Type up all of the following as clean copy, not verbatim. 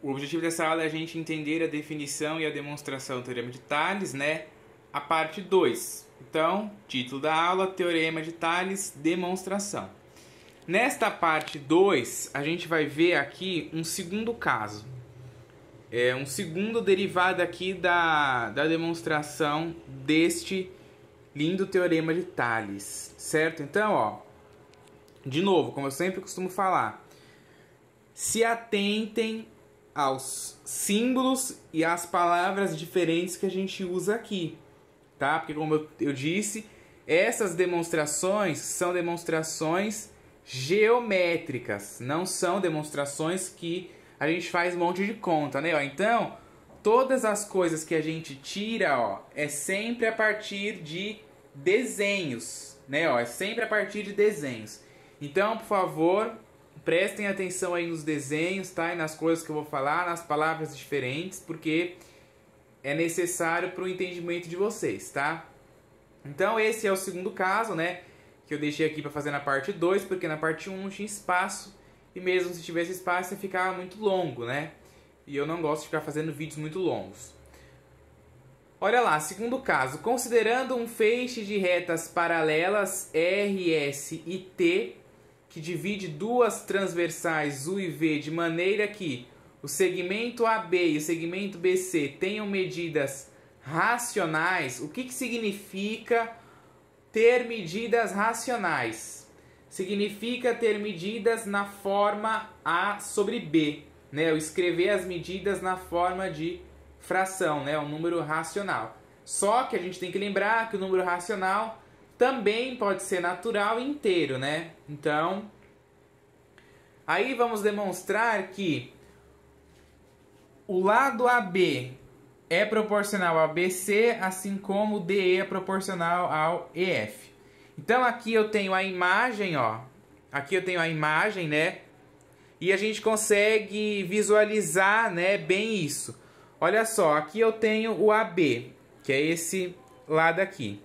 O objetivo dessa aula é a gente entender a definição e a demonstração do Teorema de Tales, né? A parte 2. Então, título da aula, Teorema de Tales, demonstração. Nesta parte 2, a gente vai ver aqui um segundo caso. Um segundo derivado aqui da demonstração deste lindo Teorema de Tales, certo? Então, ó, de novo, como eu sempre costumo falar, se atentem aos símbolos e às palavras diferentes que a gente usa aqui, tá? Porque como eu disse, essas demonstrações são demonstrações geométricas, não são demonstrações que a gente faz um monte de conta, né? Ó, então, todas as coisas que a gente tira, ó, é sempre a partir de desenhos, né? Ó, é sempre a partir de desenhos. Então, por favor, prestem atenção aí nos desenhos, tá? E nas coisas que eu vou falar, nas palavras diferentes, porque é necessário para o entendimento de vocês, tá? Então, esse é o segundo caso, né? Que eu deixei aqui para fazer na parte 2, porque na parte 1 não tinha espaço. E mesmo se tivesse espaço, ia ficar muito longo, né? E eu não gosto de ficar fazendo vídeos muito longos. Olha lá, segundo caso. Considerando um feixe de retas paralelas R, S e T, que divide duas transversais U e V de maneira que o segmento AB e o segmento BC tenham medidas racionais, o que significa ter medidas racionais? Significa ter medidas na forma A sobre B, né? Eu escrever as medidas na forma de fração, né? Um número racional. Só que a gente tem que lembrar que o número racional também pode ser natural e inteiro, né? Então, aí vamos demonstrar que o lado AB é proporcional ao BC, assim como o DE é proporcional ao EF. Então aqui eu tenho a imagem, ó. Aqui eu tenho a imagem, né? E a gente consegue visualizar, né, bem isso. Olha só, aqui eu tenho o AB, que é esse lado aqui.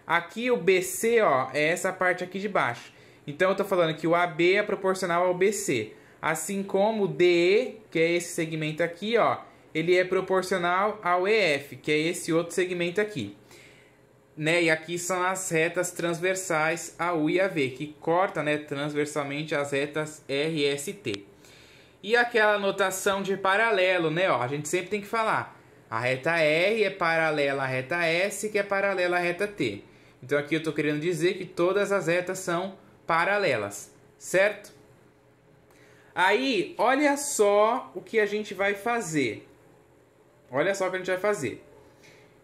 Aqui o BC, ó, é essa parte aqui de baixo. Então eu tô falando que o AB é proporcional ao BC. Assim como o DE, que é esse segmento aqui, ó, ele é proporcional ao EF, que é esse outro segmento aqui. Né? E aqui são as retas transversais AU e AV, que cortam, né, transversalmente as retas R, S e T. E aquela notação de paralelo, né? Ó, a gente sempre tem que falar. A reta R é paralela à reta S, que é paralela à reta T. Então aqui eu estou querendo dizer que todas as retas são paralelas, certo? Aí, olha só o que a gente vai fazer. Olha só o que a gente vai fazer.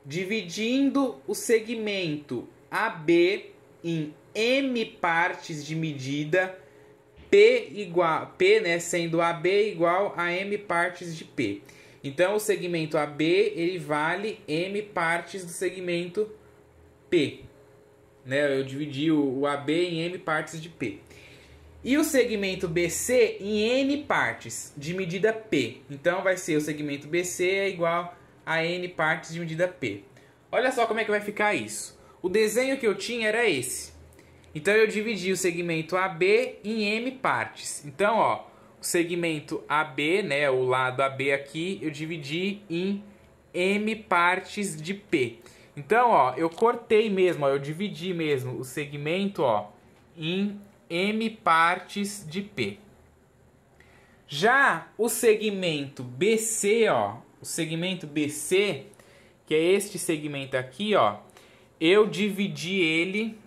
Dividindo o segmento AB em M partes de medida, P, né, sendo AB igual a M partes de P. Então, o segmento AB, ele vale M partes do segmento P. Né? Eu dividi o AB em M partes de P. E o segmento BC em N partes de medida P. Então, vai ser o segmento BC é igual a N partes de medida P. Olha só como é que vai ficar isso. O desenho que eu tinha era esse. Então, eu dividi o segmento AB em M partes. Então, ó, o segmento AB, né, o lado AB aqui, eu dividi em M partes de P. Então, ó, eu cortei mesmo, ó, eu dividi mesmo o segmento, ó, em M partes de P. Já o segmento BC, ó, o segmento BC, que é este segmento aqui, ó, eu dividi ele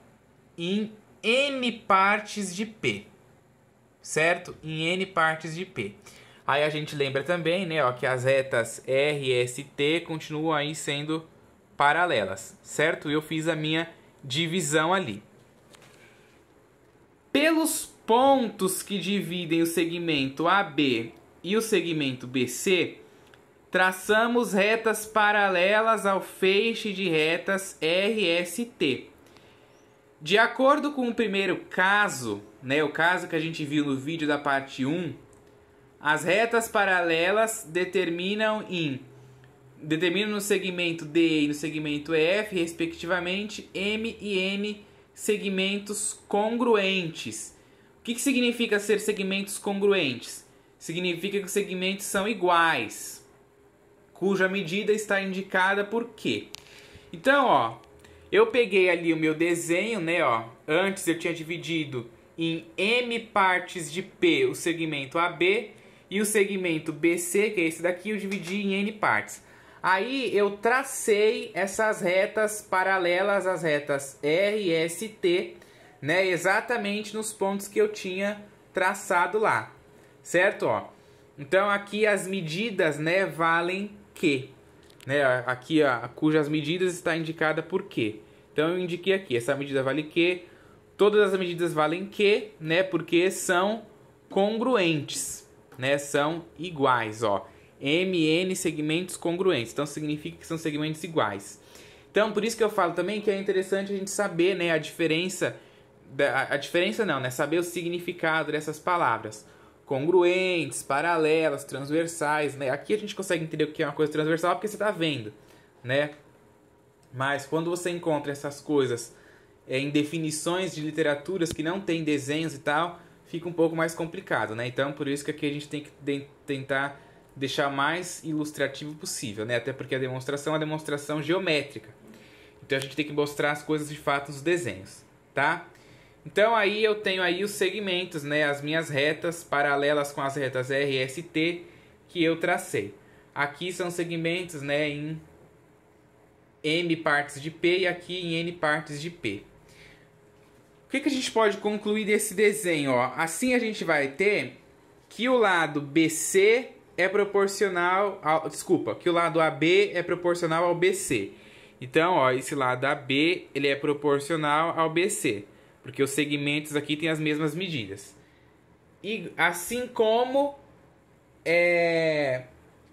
em N partes de P, certo? Em N partes de P. Aí a gente lembra também, né, ó, que as retas R, S e T continuam aí sendo paralelas, certo? Eu fiz a minha divisão ali. Pelos pontos que dividem o segmento AB e o segmento BC, traçamos retas paralelas ao feixe de retas R, S e T. De acordo com o primeiro caso, né, o caso que a gente viu no vídeo da parte 1, as retas paralelas determinam no segmento D e no segmento F, respectivamente, M e N segmentos congruentes. O que significa ser segmentos congruentes? significa que os segmentos são iguais, cuja medida está indicada por quê? Então, ó, eu peguei ali o meu desenho, né, ó, antes eu tinha dividido em M partes de P o segmento AB e o segmento BC, que é esse daqui, eu dividi em N partes. Aí eu tracei essas retas paralelas às retas R, S e T, né, exatamente nos pontos que eu tinha traçado lá, certo? Ó, então aqui as medidas, né, valem Q, né, aqui ó, cujas medidas está indicada por Q. Então eu indiquei aqui, essa medida vale Q, todas as medidas valem Q, né, porque são congruentes, né, são iguais, ó. MN segmentos congruentes, então significa que são segmentos iguais. Então por isso que eu falo também que é interessante a gente saber, né, a diferença não, né, saber o significado dessas palavras. Congruentes, paralelas, transversais, né? Aqui a gente consegue entender o que é uma coisa transversal porque você está vendo, né? Mas quando você encontra essas coisas em definições de literaturas que não tem desenhos e tal, fica um pouco mais complicado, né? Então por isso que aqui a gente tem que tentar deixar mais ilustrativo possível, né? Até porque a demonstração é uma demonstração geométrica. Então a gente tem que mostrar as coisas de fato nos desenhos, tá? Então aí eu tenho aí os segmentos, né, as minhas retas paralelas com as retas R, S e T que eu tracei. Aqui são segmentos, né, em M partes de P e aqui em N partes de P. O que a gente pode concluir desse desenho? Ó? Assim a gente vai ter que o lado BC é proporcional ao... Desculpa, que o lado AB é proporcional ao BC. Então, ó, esse lado AB ele é proporcional ao BC. Porque os segmentos aqui têm as mesmas medidas. E assim como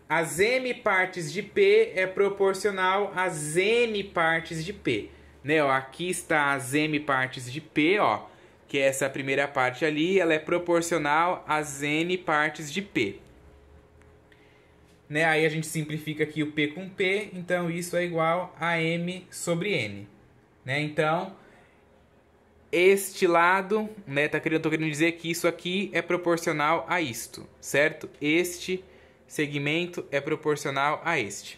as M partes de P é proporcional às N partes de P. Né? Ó, aqui está as M partes de P, ó, que é essa primeira parte ali, ela é proporcional às N partes de P. Né? Aí a gente simplifica aqui o P com P, então isso é igual a M sobre N. Né? Então... este lado, né, tô querendo dizer que isso aqui é proporcional a isto, certo? Este segmento é proporcional a este.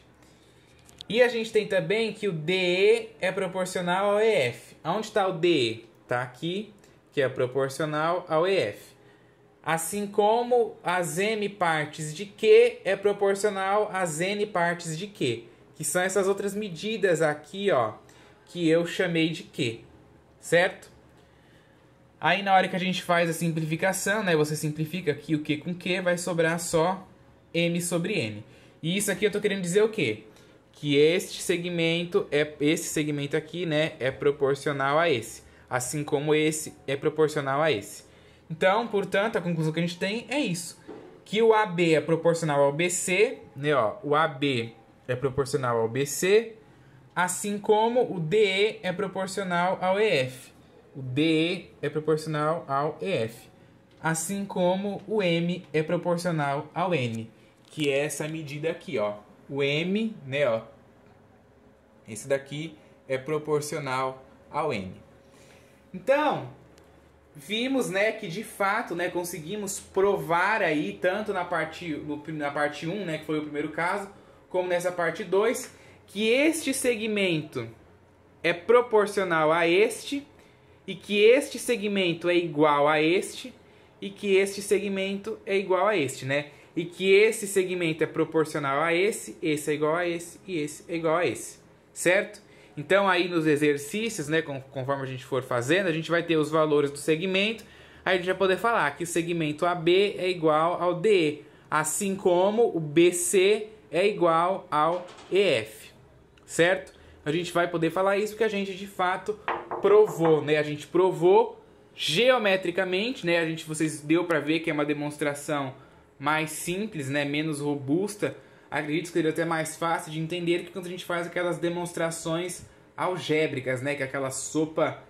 E a gente tem também que o DE é proporcional ao EF. Onde está o DE? Está aqui, que é proporcional ao EF. Assim como as M partes de Q é proporcional às N partes de Q. Que são essas outras medidas aqui, ó, que eu chamei de Q, certo? Aí na hora que a gente faz a simplificação, né, você simplifica aqui o Q com Q, vai sobrar só M sobre N. E isso aqui eu estou querendo dizer o quê? Que esse segmento aqui, né, é proporcional a esse. Assim como esse é proporcional a esse. Então, portanto, a conclusão que a gente tem é isso. Que o AB é proporcional ao BC, né, ó, o AB é proporcional ao BC, assim como o DE é proporcional ao EF. O DE é proporcional ao EF, assim como o M é proporcional ao N, que é essa medida aqui, ó. O M, né, ó, esse daqui é proporcional ao N. Então, vimos, né, que de fato, né, conseguimos provar aí, tanto na parte 1, né, que foi o primeiro caso, como nessa parte 2, que este segmento é proporcional a este, e que este segmento é igual a este, e que este segmento é igual a este, né? E que esse segmento é proporcional a esse é igual a esse, e esse é igual a esse, certo? Então aí nos exercícios, né, conforme a gente for fazendo, a gente vai ter os valores do segmento, aí a gente vai poder falar que o segmento AB é igual ao DE, assim como o BC é igual ao EF, certo? A gente vai poder falar isso porque a gente de fato provou, né? A gente provou geometricamente, né? Vocês deu para ver que é uma demonstração mais simples, né? Menos robusta. Acredito que seria até mais fácil de entender que quando a gente faz aquelas demonstrações algébricas, né? Que é aquela sopa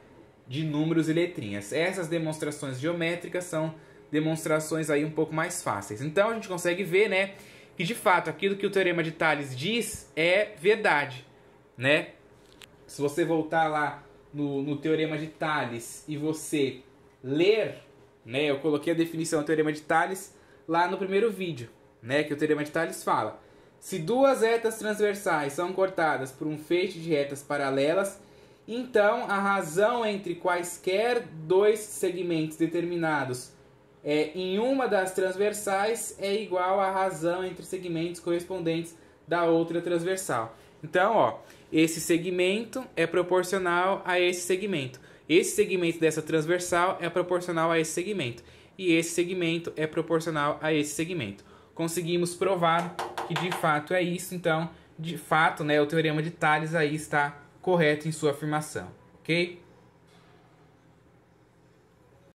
de números e letrinhas. Essas demonstrações geométricas são demonstrações aí um pouco mais fáceis. Então a gente consegue ver, né? Que de fato aquilo que o Teorema de Tales diz é verdade, né? Se você voltar lá no Teorema de Tales e você ler, né, eu coloquei a definição do Teorema de Tales lá no primeiro vídeo, né, que o Teorema de Tales fala. Se duas retas transversais são cortadas por um feixe de retas paralelas, então a razão entre quaisquer dois segmentos determinados em uma das transversais é igual à razão entre segmentos correspondentes da outra transversal. Então, ó, esse segmento é proporcional a esse segmento. Esse segmento dessa transversal é proporcional a esse segmento. E esse segmento é proporcional a esse segmento. Conseguimos provar que de fato é isso. Então, de fato, né, o Teorema de Tales aí está correto em sua afirmação. Ok?